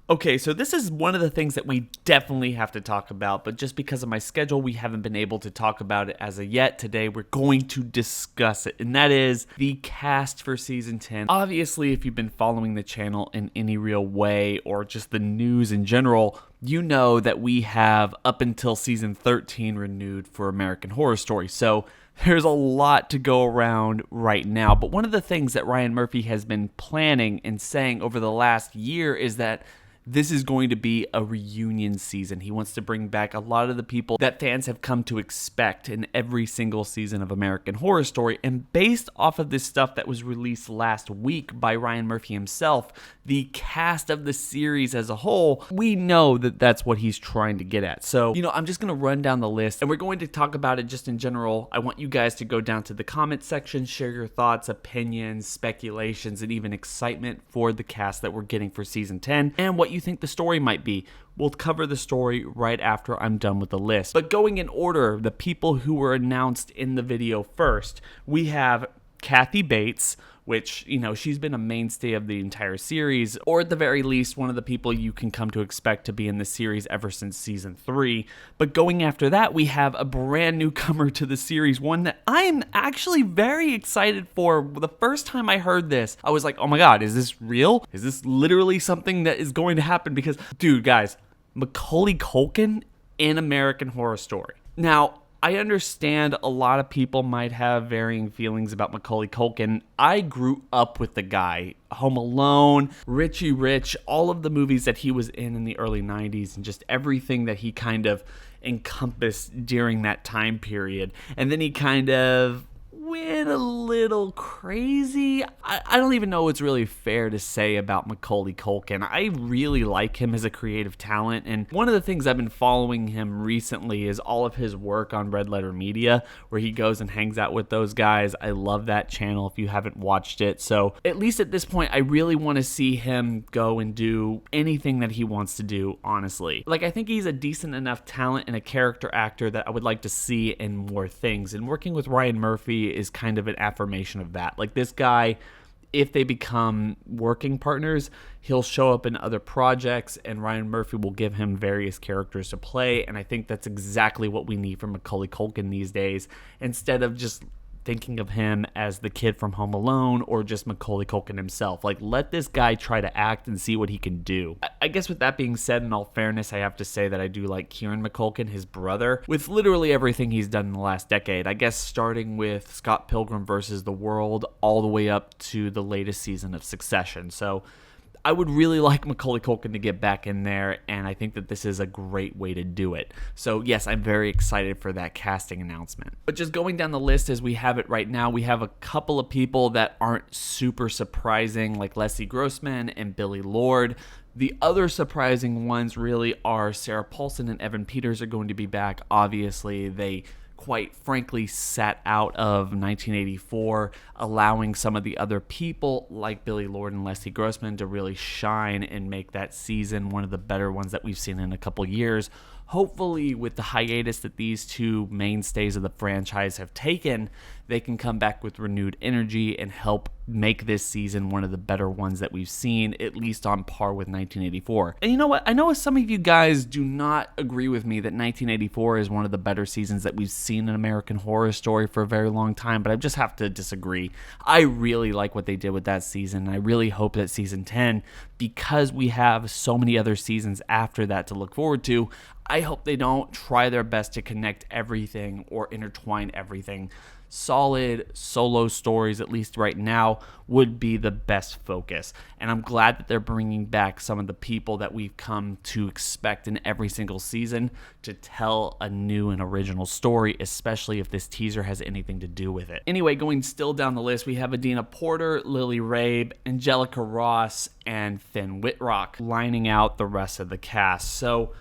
Okay, so this is one of the things that we definitely have to talk about, but just because of my schedule, we haven't been able to talk about it as of yet. Today, we're going to discuss it, and that is the cast for Season 10. Obviously, if you've been following the channel in any real way, or just the news in general, you know that we have up until Season 13 renewed for American Horror Story, so there's a lot to go around right now. But one of the things that Ryan Murphy has been planning and saying over the last year is that this is going to be a reunion season. He wants to bring back a lot of the people that fans have come to expect in every single season of American Horror Story. And based off of this stuff that was released last week by Ryan Murphy himself, the cast of the series as a whole, we know that that's what he's trying to get at. So, I'm just going to run down the list and we're going to talk about it just in general. I want you guys to go down to the comment section, share your thoughts, opinions, speculations, and even excitement for the cast that we're getting for Season 10 and what you think the story might be. We'll cover the story right after I'm done with the list. But going in order, the people who were announced in the video first, we have Kathy Bates, which, she's been a mainstay of the entire series, or at the very least, one of the people you can come to expect to be in the series ever since Season 3. But going after that, we have a brand newcomer to the series, one that I'm actually very excited for. The first time I heard this, I was like, oh my god, is this real? Is this literally something that is going to happen? Because, dude, guys, Macaulay Culkin in American Horror Story. Now, I understand a lot of people might have varying feelings about Macaulay Culkin. I grew up with the guy. Home Alone, Richie Rich, all of the movies that he was in the early 90s and just everything that he kind of encompassed during that time period. And then he kind of went a little crazy. I don't even know what's really fair to say about Macaulay Culkin. I really like him as a creative talent, and one of the things I've been following him recently is all of his work on Red Letter Media, where he goes and hangs out with those guys. I love that channel if you haven't watched it. So at least at this point, I really want to see him go and do anything that he wants to do, honestly. I think he's a decent enough talent and a character actor that I would like to see in more things, and working with Ryan Murphy is kind of an affirmation of that. This guy, if they become working partners, he'll show up in other projects and Ryan Murphy will give him various characters to play, and I think that's exactly what we need from Macaulay Culkin these days, instead of just thinking of him as the kid from Home Alone or just Macaulay Culkin himself. Let this guy try to act and see what he can do. I guess with that being said, in all fairness, I have to say that I do like Kieran McCulkin, his brother, with literally everything he's done in the last decade. I guess starting with Scott Pilgrim vs. the World all the way up to the latest season of Succession. So I would really like Macaulay Culkin to get back in there, and I think that this is a great way to do it. So yes, I'm very excited for that casting announcement. But just going down the list as we have it right now, we have a couple of people that aren't super surprising, like Leslie Grossman and Billy Lord. The other surprising ones really are Sarah Paulson and Evan Peters are going to be back. Obviously, they quite frankly sat out of 1984, allowing some of the other people like Billy Lord and Leslie Grossman to really shine and make that season one of the better ones that we've seen in a couple years. Hopefully, with the hiatus that these two mainstays of the franchise have taken, they can come back with renewed energy and help make this season one of the better ones that we've seen, at least on par with 1984. And you know what? I know some of you guys do not agree with me that 1984 is one of the better seasons that we've seen in American Horror Story for a very long time, but I just have to disagree. I really like what they did with that season, and I really hope that Season 10, because we have so many other seasons after that to look forward to, I hope they don't try their best to connect everything or intertwine everything. Solid solo stories, at least right now, would be the best focus. And I'm glad that they're bringing back some of the people that we've come to expect in every single season to tell a new and original story, especially if this teaser has anything to do with it. Anyway, going still down the list, we have Adina Porter, Lily Rabe, Angelica Ross, and Finn Whitrock lining out the rest of the cast. So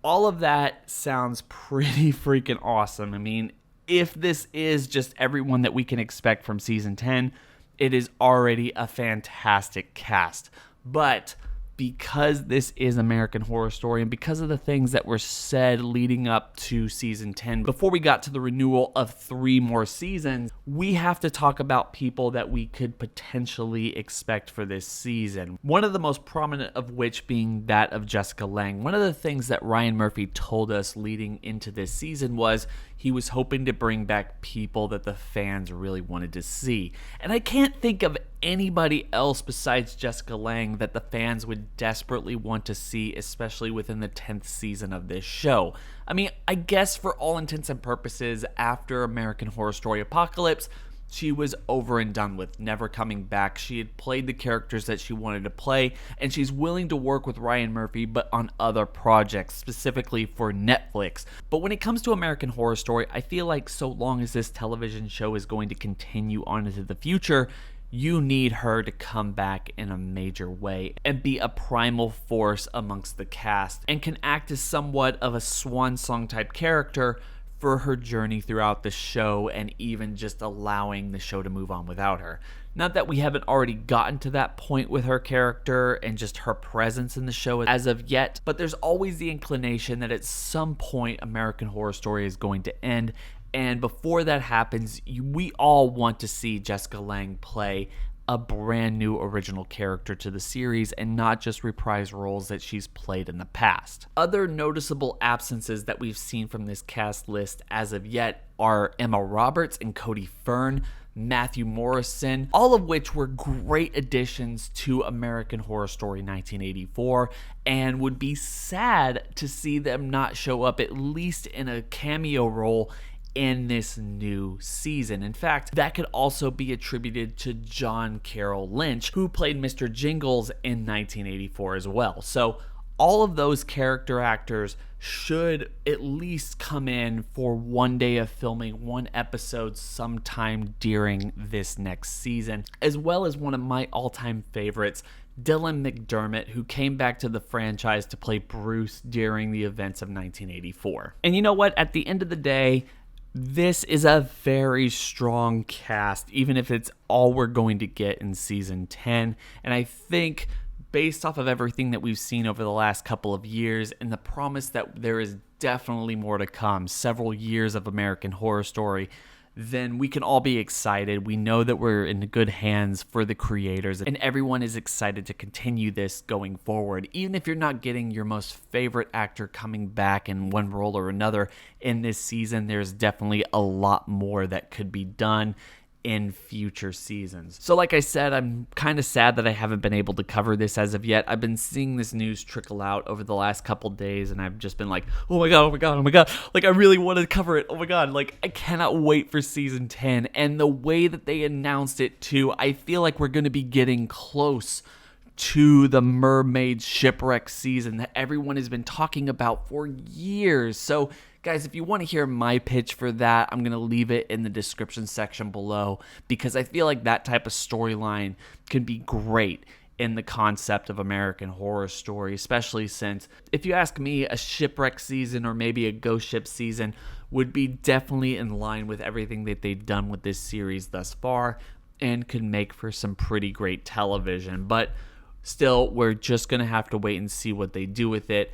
all of that sounds pretty freaking awesome. I mean, if this is just everyone that we can expect from Season 10, it is already a fantastic cast. But because this is American Horror Story and because of the things that were said leading up to season 10, before we got to the renewal of 3 more seasons, we have to talk about people that we could potentially expect for this season. One of the most prominent of which being that of Jessica Lange. One of the things that Ryan Murphy told us leading into this season was he was hoping to bring back people that the fans really wanted to see. And I can't think of anybody else besides Jessica Lange that the fans would desperately want to see, especially within the 10th season of this show. I mean, I guess for all intents and purposes, after American Horror Story Apocalypse, she was over and done with, never coming back. She had played the characters that she wanted to play, and she's willing to work with Ryan Murphy, but on other projects, specifically for Netflix. But when it comes to American Horror Story, I feel like so long as this television show is going to continue on into the future, you need her to come back in a major way and be a primal force amongst the cast, and can act as somewhat of a swan song type character for her journey throughout the show, and even just allowing the show to move on without her. Not that we haven't already gotten to that point with her character and just her presence in the show as of yet, but there's always the inclination that at some point American Horror Story is going to end, and before that happens, we all want to see Jessica Lange play a brand new original character to the series and not just reprise roles that she's played in the past. Other noticeable absences that we've seen from this cast list as of yet are Emma Roberts and Cody Fern, Matthew Morrison, all of which were great additions to American Horror Story 1984, and would be sad to see them not show up at least in a cameo role in this new season. In fact, that could also be attributed to John Carroll Lynch, who played Mr. Jingles in 1984 as well. So all of those character actors should at least come in for one day of filming, one episode sometime during this next season, as well as one of my all-time favorites, Dylan McDermott, who came back to the franchise to play Bruce during the events of 1984. And you know what? At the end of the day, this is a very strong cast, even if it's all we're going to get in season 10. And I think based off of everything that we've seen over the last couple of years and the promise that there is definitely more to come, several years of American Horror Story, then we can all be excited. We know that we're in good hands for the creators, and everyone is excited to continue this going forward. Even if you're not getting your most favorite actor coming back in one role or another in this season, there's definitely a lot more that could be done in future seasons. So like I said, I'm kind of sad that I haven't been able to cover this as of yet. I've been seeing this news trickle out over the last couple days, and I've just been like, oh my god, oh my god, oh my god. Like, I really want to cover it. Oh my god. Like, I cannot wait for season 10. And the way that they announced it too, I feel like we're going to be getting close to the mermaid shipwreck season that everyone has been talking about for years. So guys, if you want to hear my pitch for that, I'm going to leave it in the description section below, because I feel like that type of storyline can be great in the concept of American Horror Story, especially since, if you ask me, a shipwreck season or maybe a ghost ship season would be definitely in line with everything that they've done with this series thus far and could make for some pretty great television. But still, we're just going to have to wait and see what they do with it.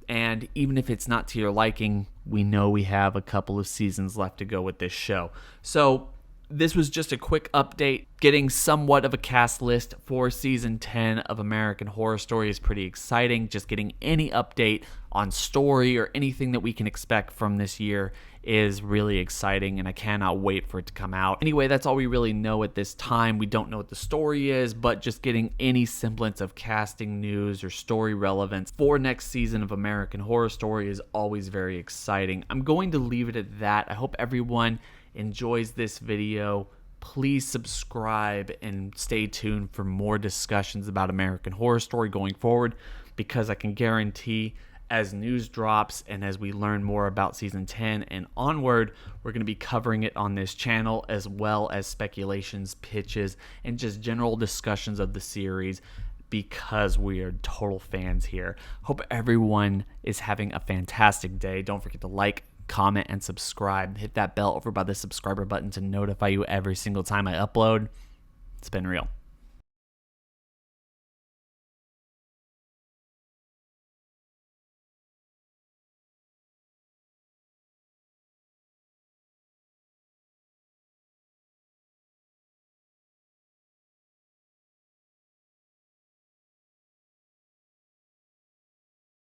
And even if it's not to your liking, we know we have a couple of seasons left to go with this show. So this was just a quick update. Getting somewhat of a cast list for season 10 of American Horror Story is pretty exciting. Just getting any update on story or anything that we can expect from this year is really exciting, and I cannot wait for it to come out. Anyway, that's all we really know at this time. We don't know what the story is, but just getting any semblance of casting news or story relevance for next season of American Horror Story is always very exciting. I'm going to leave it at that. I hope everyone enjoys this video. Please subscribe and stay tuned for more discussions about American Horror Story going forward, because I can guarantee as news drops and as we learn more about season 10 and onward, we're going to be covering it on this channel, as well as speculations, pitches, and just general discussions of the series, because we are total fans here. Hope everyone is having a fantastic day. Don't forget to like, comment, and subscribe. Hit that bell over by the subscriber button to notify you every single time I upload. It's been real.